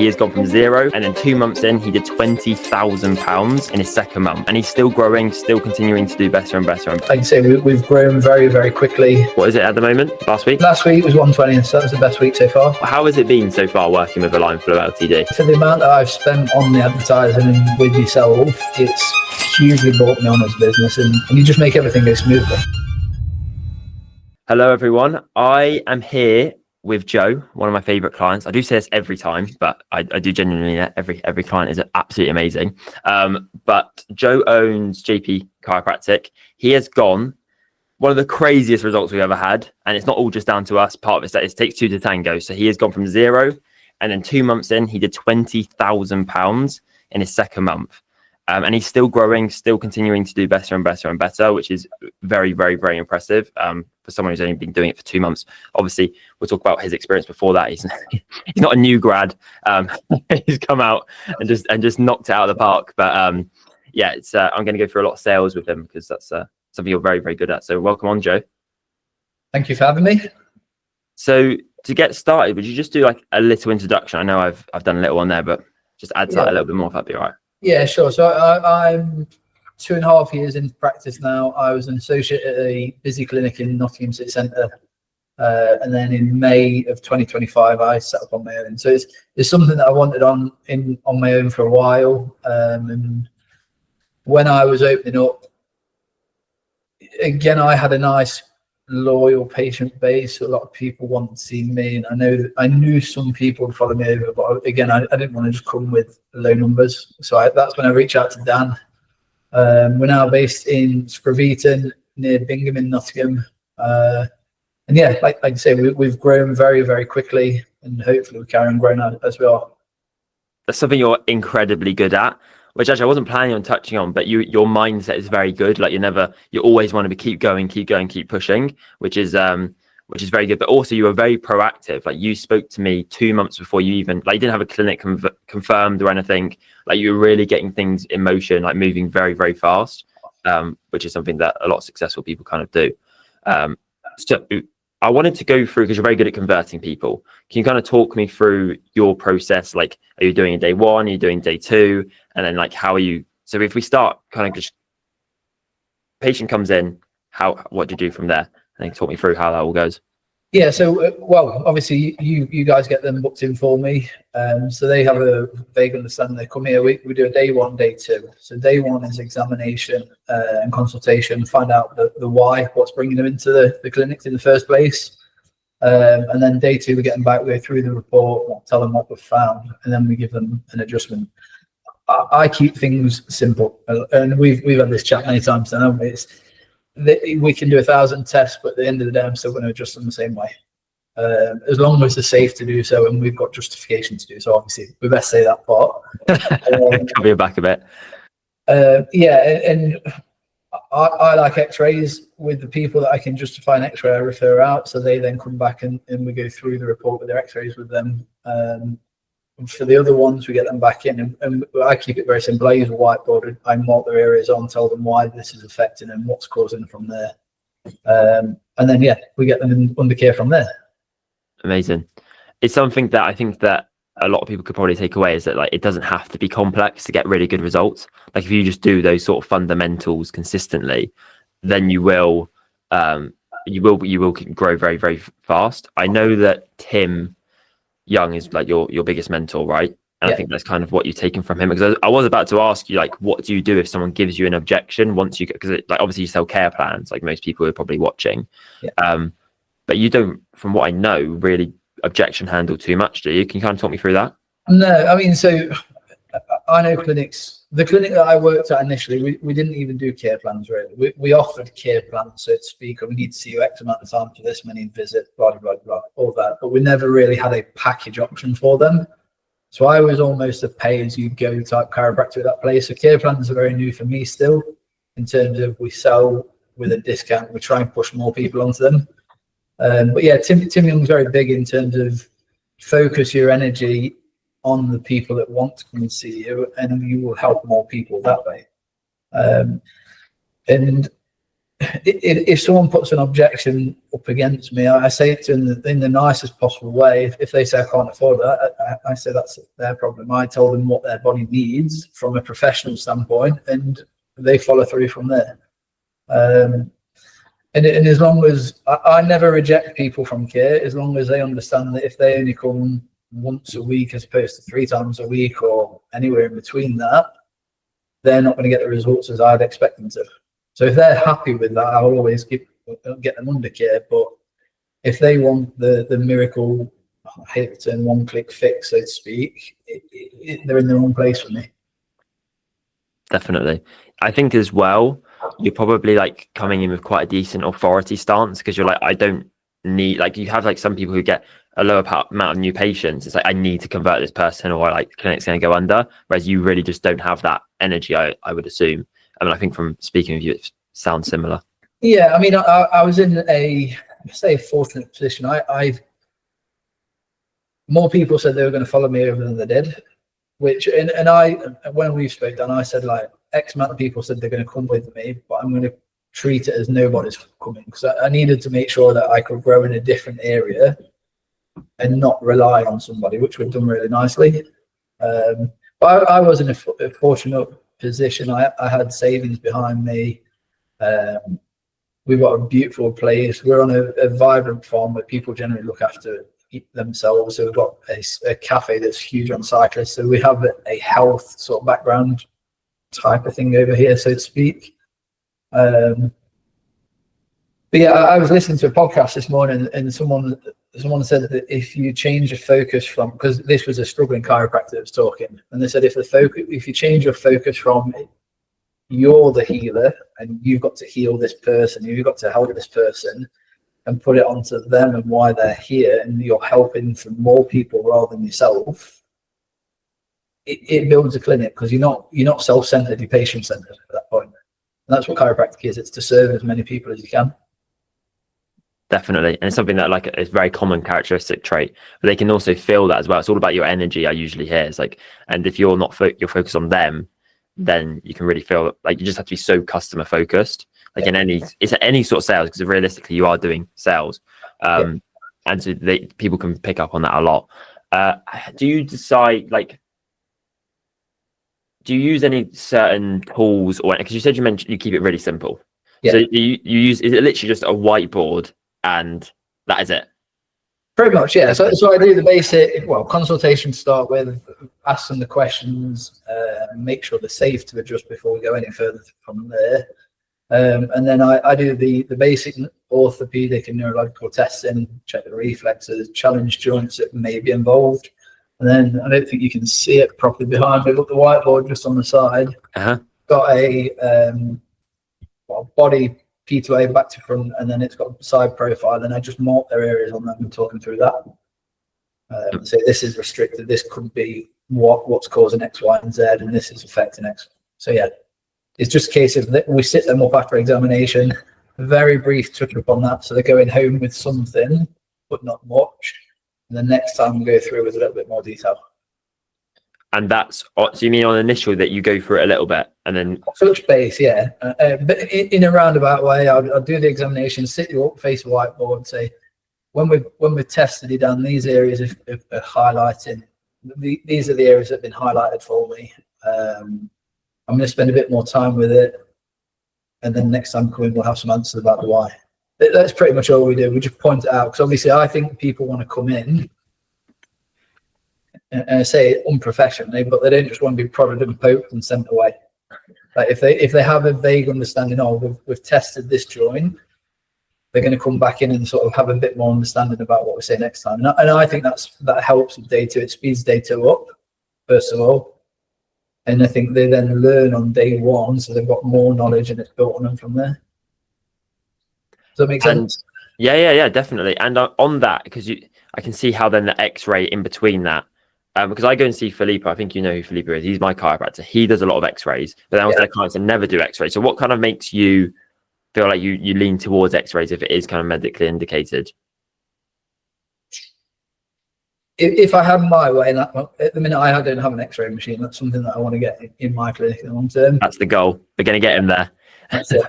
he has gone from zero, and then 2 months in, he did £20,000 in his second month, and he's still growing, still continuing to do better and better. Like you say, we've grown very, very quickly. What is it at the moment? Last week? Last week was 120, so that was the best week so far. How has it been so far working with Align Flow Ltd? For the amount that I've spent on the advertising and with yourself, it's hugely brought me on as a business, and you just make everything go smoothly. Hello everyone, I am here with Joe, one of my favorite clients. I do say this every time, but I do genuinely mean it. Every client is absolutely amazing. But Joe owns JP Chiropractic. He has gone one of the craziest results we've ever had, and it's not all just down to us. Part of it is that it takes two to tango. So he has gone from zero, and then 2 months in, he did £20,000 in his second month. And he's still growing, still continuing to do better and better and better, which is very, very, very impressive for someone who's only been doing it for 2 months. Obviously, we'll talk about his experience before that. He's not a new grad. He's come out and just knocked it out of the park. But yeah, it's I'm going to go through a lot of sales with him because that's something you're very, very good at. So welcome on, Joe. Thank you for having me. So to get started, would you just do like a little introduction? I know I've done a little on there, but just add to that a little bit more if that'd be all right. Yeah, sure. So I'm 2.5 years into practice now. I was an associate at a busy clinic in Nottingham City Centre. And then in May of 2025, I set up on my own. So it's something that I wanted on my own for a while. And when I was opening up, again, I had a nice loyal patient base. A lot of people wanted to see me, and I knew some people would follow me over, but again, I didn't want to just come with low numbers. So that's when I reached out to Dan. We're now based in Scraveton near Bingham in Nottingham, and yeah, like I say, we've grown very, very quickly, and hopefully we carry on growing as we are. That's something you're incredibly good at, which actually I wasn't planning on touching on, but your mindset is very good. Like you always want to keep going, keep pushing, which is very good. But also you were very proactive. Like you spoke to me 2 months before you even, like you didn't have a clinic confirmed or anything. Like you were really getting things in motion, like moving very, very fast, which is something that a lot of successful people kind of do. So I wanted to go through, because you're very good at converting people. Can you kind of talk me through your process? Like, are you doing a day one? Are you doing day two? And then like, how are you? So if we start kind of just, patient comes in, what do you do from there? And then talk me through how that all goes. Yeah, so well, obviously you guys get them booked in for me. So they have a vague understanding. They come here, we do a day one, day two. So day one is examination and consultation, find out the why, what's bringing them into the clinic in the first place. And then day two, we get them back, we go through the report, tell them what we've found, and then we give them an adjustment. I keep things simple, and we've had this chat many times, and we can do 1,000 tests, but at the end of the day, I'm still going to adjust them the same way. As long as it's safe to do so, and we've got justification to do so. Obviously, we best say that part. Cover your back a bit. Yeah, and I like X-rays. With the people that I can justify an X-ray, I refer out, so they then come back and we go through the report with their X-rays with them. For the other ones, we get them back in, and I keep it very simple. I use a whiteboard. I mark their areas on, tell them why this is affecting them, what's causing them from there, and then yeah, we get them under care from there. Amazing. It's something that I think that a lot of people could probably take away, is that like it doesn't have to be complex to get really good results. Like if you just do those sort of fundamentals consistently, then you will grow very, very fast. I know that Tim Young is like your biggest mentor, right? And yeah. I think that's kind of what you've taken from him, because I was about to ask you, like, what do you do if someone gives you an objection once you get, because like obviously you sell care plans, like most people who are probably watching, yeah. But you don't, from what I know, really objection handle too much, do you? Can you kind of talk me through that? No, I mean, so I know clinics. The clinic that I worked at initially, we didn't even do care plans really. We offered care plans, so to speak, or we need to see you X amount of time for this many visits, blah, blah, blah, all that. But we never really had a package option for them. So I was almost a pay-as-you-go type chiropractor at that place. So care plans are very new for me still, in terms of we sell with a discount. We try and push more people onto them. But yeah, Tim Young's very big in terms of focus your energy on the people that want to come and see you, and you will help more people that way. And if someone puts an objection up against me, I say it to them in the nicest possible way. If they say I can't afford that, I say that's their problem. I tell them what their body needs from a professional standpoint, and they follow through from there. And as long as I never reject people from care, as long as they understand that if they only come once a week as opposed to 3 times a week or anywhere in between that, they're not going to get the results as I'd expect them to. So if they're happy with that, I'll always get them under care. But if they want the miracle, I hate the term, one-click fix, so to speak, they're in the wrong place for me. Definitely. I think as well, you're probably like coming in with quite a decent authority stance, because you're like, I don't need, like, you have like some people who get a lower amount of new patients. It's like, I need to convert this person, or like the clinic's going to go under, whereas you really just don't have that energy, I would assume. I mean, I think from speaking with you, it sounds similar. Yeah, I mean, I was in a fortunate position. I've more people said they were going to follow me over than they did, which, and I, when we spoke, and I said like X amount of people said they're going to come with me, but I'm going to treat it as nobody's coming, because I needed to make sure that I could grow in a different area and not rely on somebody, which we've done really nicely. But I was in a fortunate position. I had savings behind me. We've got a beautiful place. We're on a vibrant farm where people generally look after themselves. So we've got a cafe that's huge on cyclists. So we have a health sort of background type of thing over here, so to speak. But yeah, I was listening to a podcast this morning, and someone said that if you change your focus from, because this was a struggling chiropractor that was talking, and they said if you change your focus from you're the healer and you've got to heal this person, you've got to help this person, and put it onto them and why they're here, and you're helping for more people rather than yourself, it builds a clinic, because you're not self-centered, you're patient-centered at that point. And that's what chiropractic is. It's to serve as many people as you can. Definitely. And it's something that like is very common characteristic trait, but they can also feel that as well. It's all about your energy, I usually hear. It's like, and if you're not you're focused on them, then you can really feel like you just have to be so customer focused, like in any sort of sales, because realistically you are doing sales. And so people can pick up on that a lot. Do you decide, like, do you use any certain tools, or because you mentioned you keep it really simple? So you use, is it literally just a whiteboard and that is it? Pretty much, yeah. So I do the basic, consultation to start with, ask them the questions, make sure they're safe to adjust before we go any further from there. And then I do the basic orthopedic and neurological testing, check the reflexes, challenge joints that may be involved. And then I don't think you can see it properly behind me, but the whiteboard just on the side got a body P2A back to front, and then it's got side profile, and I just mark their areas on them and talking through that. So this is restricted, this could be what's causing X, Y, and Z, and this is affecting X. So yeah, it's just a case of we sit them up after examination, very brief touch up on that, so they're going home with something, but not much. And the next time we go through with a little bit more detail. And that's, so you mean on initial that you go through it a little bit and then touch base, yeah. But in a roundabout way, I'll do the examination, sit you up, face a whiteboard, say, when we've tested it down, these areas are highlighting. These are the areas that have been highlighted for me. I'm going to spend a bit more time with it, and then next time come in, we'll have some answers about the why. That's pretty much all we do. We just point it out, because obviously I think people want to come in and I say unprofessionally, but they don't just want to be prodded and poked and sent away. Like if they have a vague understanding, we've tested this joint, they're going to come back in and sort of have a bit more understanding about what we say next time. And I think that helps with day two. It speeds day two up, first of all. And I think they then learn on day one, so they've got more knowledge and it's built on them from there. Does that make sense? Yeah, definitely. And on that, because I can see how then the X-ray in between that, because I go and see Filippo. I think you know who Filippo is. He's my chiropractor. He does a lot of X-rays, but then also their clients that never do X-rays. So what kind of makes you feel like you lean towards X-rays if it is kind of medically indicated? If I had my way, and at the minute I don't have an X-ray machine, that's something that I want to get in my clinic in the long term. That's the goal. We're going to get him there. That's it.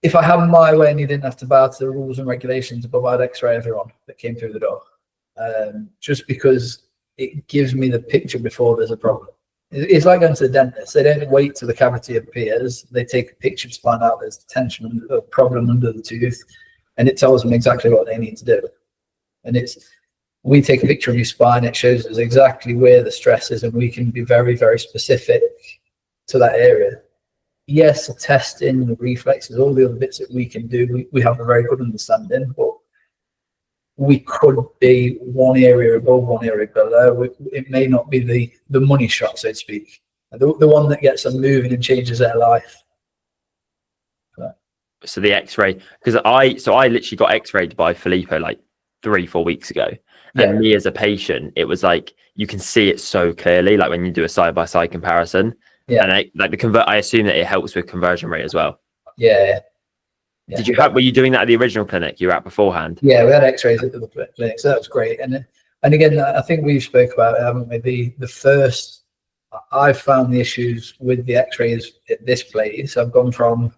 If I had my way and you didn't have to bow to the rules and regulations above, I'd X-ray everyone that came through the door, just because it gives me the picture before there's a problem. It's like going to the dentist. They don't wait till the cavity appears. They take a picture to find out there's tension, a problem under the tooth, and it tells them exactly what they need to do. And we take a picture of your spine. It shows us exactly where the stress is, and we can be very, very specific to that area. Yes, the testing, the reflexes, all the other bits that we can do, we have a very good understanding, but we could be one area above, one area below. It may not be the money shot, so to speak, the one that gets them moving and changes their life. So the X-ray, because I literally got X-rayed by Filippo like 3-4 weeks ago, and me as a patient, it was like you can see it so clearly, like when you do a side-by-side comparison. And I assume that it helps with conversion rate as well. Yeah. Were you doing that at the original clinic you were at beforehand? Yeah, we had X-rays at the clinic, so that was great. And again, I think we've spoke about it, haven't we? The first, I found the issues with the X-rays at this place. I've gone from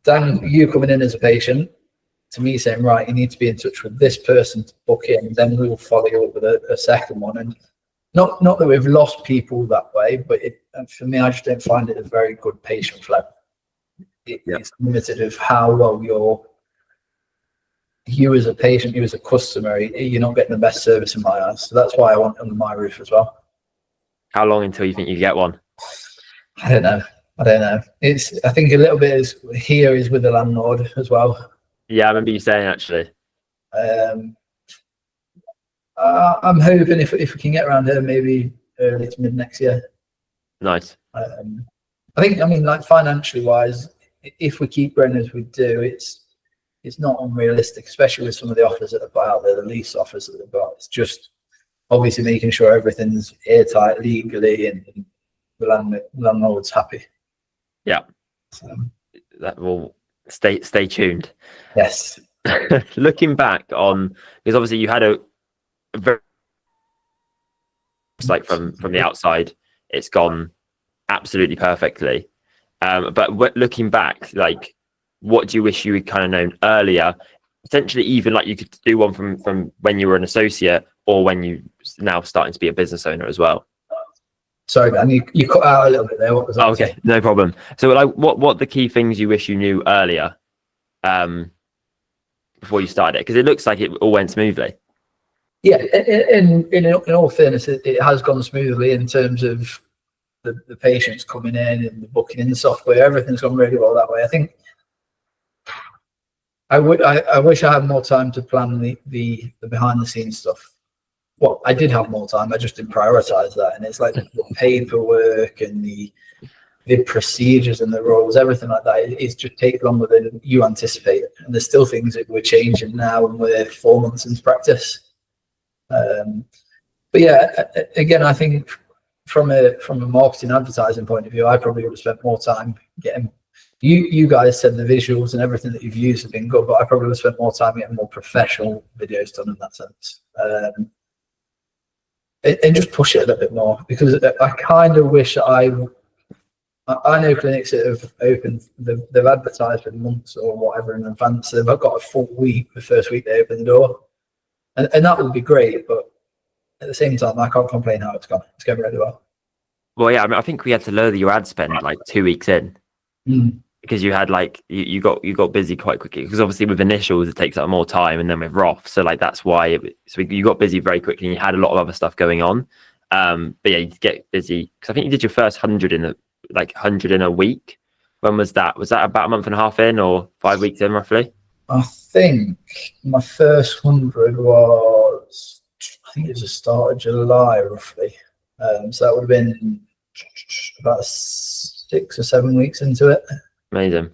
Dan, you coming in as a patient, to me saying, right, you need to be in touch with this person to book in, then we will follow you up with a second one. And not that we've lost people that way, but for me, I just don't find it a very good patient flow. It's limited of how well you as a patient, you as a customer, you're not getting the best service in my eyes. So that's why I want it under my roof as well. How long until you think you get one? I don't know. I think a little bit is with the landlord as well. Yeah, I remember you saying actually. I'm hoping if we can get around here, maybe early to mid next year. Nice. I mean, like financially wise, if we keep growing as we do, it's not unrealistic, especially with some of the offers that have got out there, the lease offers that they've got. It's just obviously making sure everything's airtight legally and the landlord's happy. Yeah. So that will stay tuned. Yes. Looking back on, because obviously you had a very, it's like from the outside, it's gone absolutely perfectly. But looking back, like, what do you wish you had kind of known earlier? Potentially, even like you could do one from when you were an associate, or when you now starting to be a business owner as well. Sorry, man, you cut out a little bit there. What was that? Okay, no problem. So, like, what the key things you wish you knew earlier, before you started it? Because it looks like it all went smoothly. Yeah, in all fairness, it has gone smoothly in terms of the patients coming in and the booking in the software. Everything's gone really well that way. I think I wish I had more time to plan the behind the scenes stuff. Well, I did have more time. I just didn't prioritize that. And it's like the paperwork and the procedures and the roles, everything like that. It's just take longer than you anticipate. And there's still things that we're changing now, and we're 4 months into practice. But yeah, again, I think from a marketing advertising point of view, I probably would have spent more time getting. You guys said the visuals and everything that you've used have been good, but I probably would have spent more time getting more professional videos done in that sense. And just push it a little bit more, because I kind of wish I know clinics that have opened, they've advertised for months or whatever in advance. They've got a full week, the first week they open the door. And that would be great, but at the same time, I can't complain how it's gone. It's going really well. Well, yeah, I mean, I think we had to lower your ad spend like 2 weeks in, because you had like you got busy quite quickly. Because obviously with initials it takes up more time, and then with Roth, so like that's why. You got busy very quickly, and you had a lot of other stuff going on. But yeah, you get busy because I think you did your first 100 in a week. When was that? Was that about a month and a half in, or 5 weeks in roughly? I think my first 100 was, I think it was the start of July, roughly. So that would have been about 6 or 7 weeks into it. Amazing.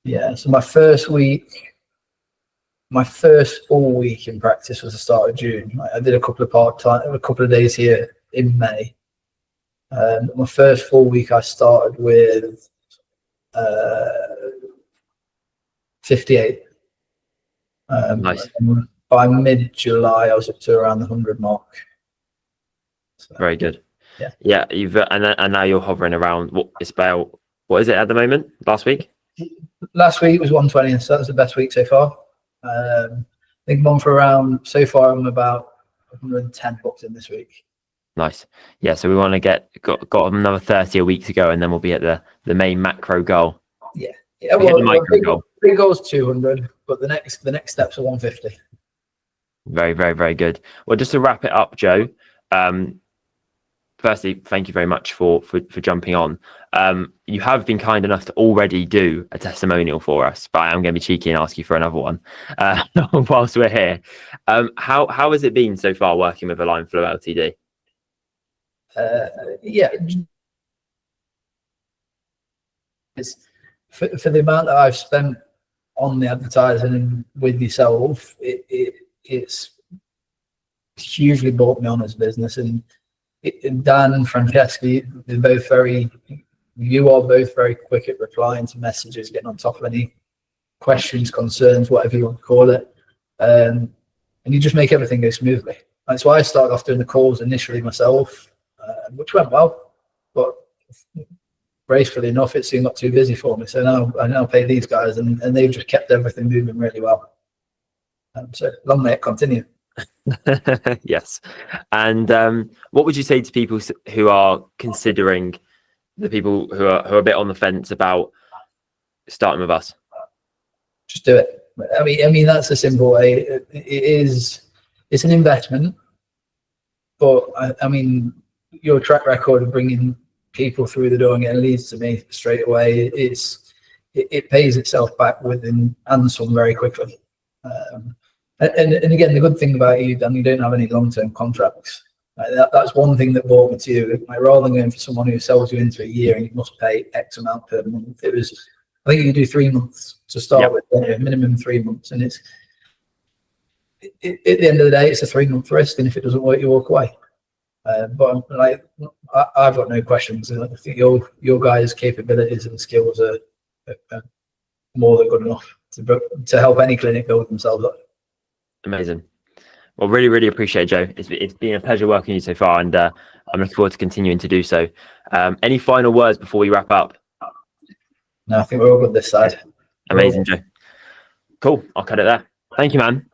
Yeah, so my first full week in practice was the start of June. I did a couple of days here in May. My first full week I started with 58. Nice. By mid-July, I was up to around the 100 mark. So, Very good. Yeah. Yeah. You've and now you're hovering around what is it at the moment? Last week? last week was 120, so that's the best week so far. I think I'm on for around, so far I'm about 110 booked in this week. Nice. Yeah. So we want to got another 30 a week to go, and then we'll be at the main macro goal. Yeah. Big goal is 200, but the next steps are 150. Very, very, very good. Well, just to wrap it up, Joe. Firstly, thank you very much for jumping on. You have been kind enough to already do a testimonial for us, but I am going to be cheeky and ask you for another one whilst we're here. How has it been so far working with Align Flow Ltd? Yeah, it's for the amount that I've spent on the advertising and with yourself, it's hugely brought me on as a business. And Dan and Francesca, you are both very quick at replying to messages, getting on top of any questions, concerns, whatever you want to call it. And you just make everything go smoothly. That's why I started off doing the calls initially myself, which went well, but gracefully enough, it seemed not too busy for me. So now I now pay these guys, and they've just kept everything moving really well. So long may it continue. Yes. And what would you say to people who are considering, the people who are a bit on the fence about starting with us? Just do it. I mean that's a simple way. It's an investment, but I mean your track record of bringing people through the door and getting leads to me straight away, it pays itself back within and some very quickly. And again, the good thing about you, Dan, you don't have any long-term contracts. That's one thing that brought me to you. Rather than going for someone who sells you into a year and you must pay X amount per month, I think you do 3 months to start with, minimum 3 months. And at the end of the day, it's a 3-month risk, and if it doesn't work, you walk away. But I've got no questions. I think your guys' capabilities and skills are more than good enough to help any clinic build themselves up. Amazing. Well, really, really appreciate it, Joe. It's been a pleasure working with you so far, and I'm looking forward to continuing to do so. Any final words before we wrap up? No, I think we're all good this side. Amazing, Joe. Cool. I'll cut it there. Thank you, man.